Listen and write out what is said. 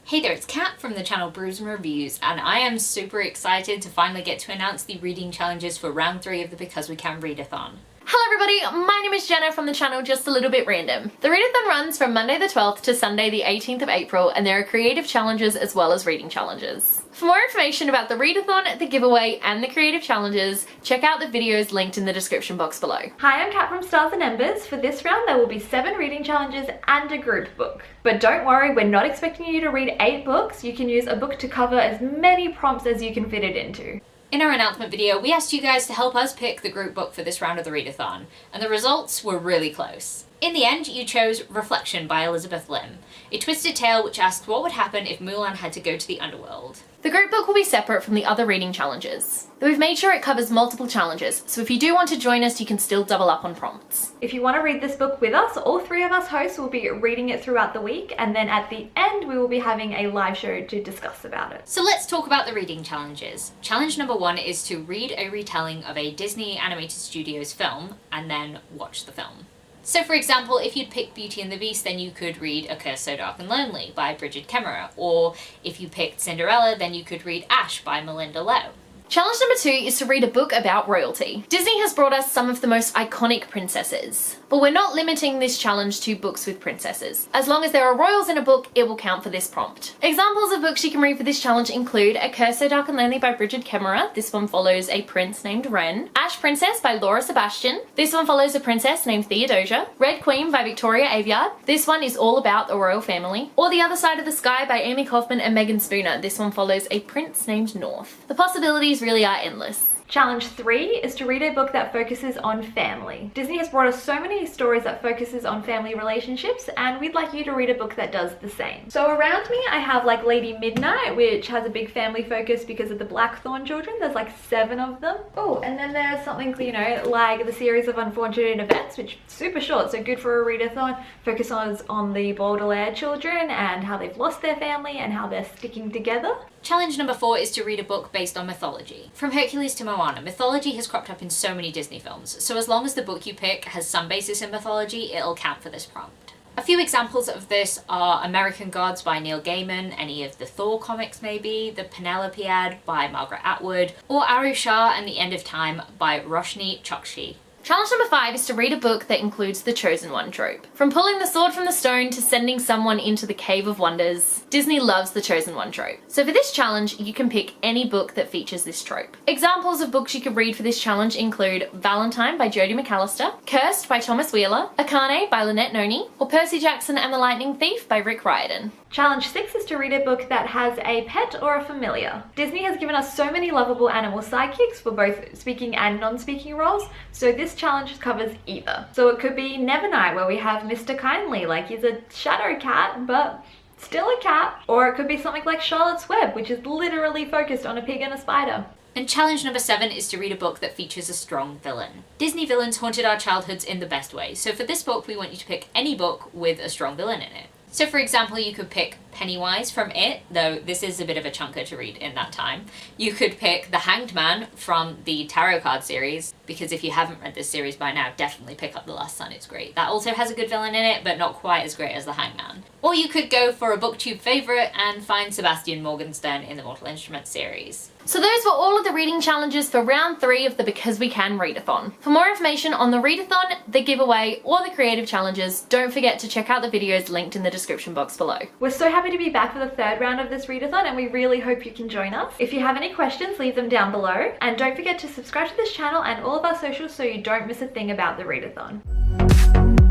Hey there, it's Kat from the channel Brews and Reviews, and I am super excited to finally get to announce the reading challenges for round 3 of the Because We Can Readathon. Hello everybody, my name is Jenna from the channel Just a Little Bit Random. The Readathon runs from Monday the 12th to Sunday the 18th of April, and there are creative challenges as well as reading challenges. For more information about the Readathon, the giveaway, and the creative challenges, check out the videos linked in the description box below. Hi, I'm Kat from Stars and Embers. For this round there will be 7 reading challenges and a group book. But don't worry, we're not expecting you to read 8 books. You can use a book to cover as many prompts as you can fit it into. In our announcement video, we asked you guys to help us pick the group book for this round of the Readathon, and the results were really close. In the end, you chose Reflection by Elizabeth Lim, a twisted tale which asked what would happen if Mulan had to go to the underworld. The group book will be separate from the other reading challenges, though we've made sure it covers multiple challenges, so if you do want to join us, you can still double up on prompts. If you want to read this book with us, all 3 of us hosts will be reading it throughout the week, and then at the end we will be having a live show to discuss about it. So let's talk about the reading challenges. Challenge number 1 is to read a retelling of a Disney Animated Studios film and then watch the film. So for example, if you'd pick Beauty and the Beast, then you could read A Curse So Dark and Lonely by Bridget Kemmerer, or if you picked Cinderella, then you could read Ash by Melinda Lowe. Challenge number 2 is to read a book about royalty. Disney has brought us some of the most iconic princesses, but we're not limiting this challenge to books with princesses. As long as there are royals in a book, it will count for this prompt. Examples of books you can read for this challenge include A Curse So Dark and Lonely by Bridget Kemmerer. This one follows a prince named Ren. Ash Princess by Laura Sebastian. This one follows a princess named Theodosia. Red Queen by Victoria Aveyard. This one is all about the royal family. Or The Other Side of the Sky by Amy Kaufman and Megan Spooner. This one follows a prince named North. The possibilities really are endless. Challenge 3 is to read a book that focuses on family. Disney has brought us so many stories that focuses on family relationships, and we'd like you to read a book that does the same. So around me I have like Lady Midnight, which has a big family focus because of the Blackthorn children. There's like 7 of them. Oh, and then there's something, you know, like the series of Unfortunate Events, which is super short, so good for a readathon. Focuses on the Baudelaire children and how they've lost their family and how they're sticking together. Challenge number 4 is to read a book based on mythology. From Hercules to Moana, mythology has cropped up in so many Disney films, so as long as the book you pick has some basis in mythology, it'll count for this prompt. A few examples of this are American Gods by Neil Gaiman, any of the Thor comics maybe, the Penelopiad by Margaret Atwood, or Arusha and the End of Time by Roshni Chokshi. Challenge number 5 is to read a book that includes the Chosen One trope. From pulling the sword from the stone to sending someone into the Cave of Wonders, Disney loves the Chosen One trope. So for this challenge, you can pick any book that features this trope. Examples of books you could read for this challenge include Valentine by Jodi McAllister, Cursed by Thomas Wheeler, Akane by Lynette Noni, or Percy Jackson and the Lightning Thief by Rick Riordan. Challenge 6 is to read a book that has a pet or a familiar. Disney has given us so many lovable animal sidekicks for both speaking and non-speaking roles, so this challenge covers either. So it could be Nevernight, where we have Mr. Kindly, like he's a shadow cat, but still a cat. Or it could be something like Charlotte's Web, which is literally focused on a pig and a spider. And challenge number 7 is to read a book that features a strong villain. Disney villains haunted our childhoods in the best way, so for this book we want you to pick any book with a strong villain in it. So for example, you could pick Pennywise from It, though this is a bit of a chunker to read in that time. You could pick The Hanged Man from the Tarot card series, because if you haven't read this series by now, definitely pick up The Last Sun, it's great. That also has a good villain in it, but not quite as great as The Hanged Man. Or you could go for a BookTube favourite and find Sebastian Morgenstern in the Mortal Instruments series. So those were all of the reading challenges for round 3 of the Because We Can Readathon. For more information on the readathon, the giveaway, or the creative challenges, don't forget to check out the videos linked in the description box below. We're so happy to be back for the 3rd round of this readathon, and we really hope you can join us. If you have any questions, leave them down below, and don't forget to subscribe to this channel and all of our socials so you don't miss a thing about the readathon.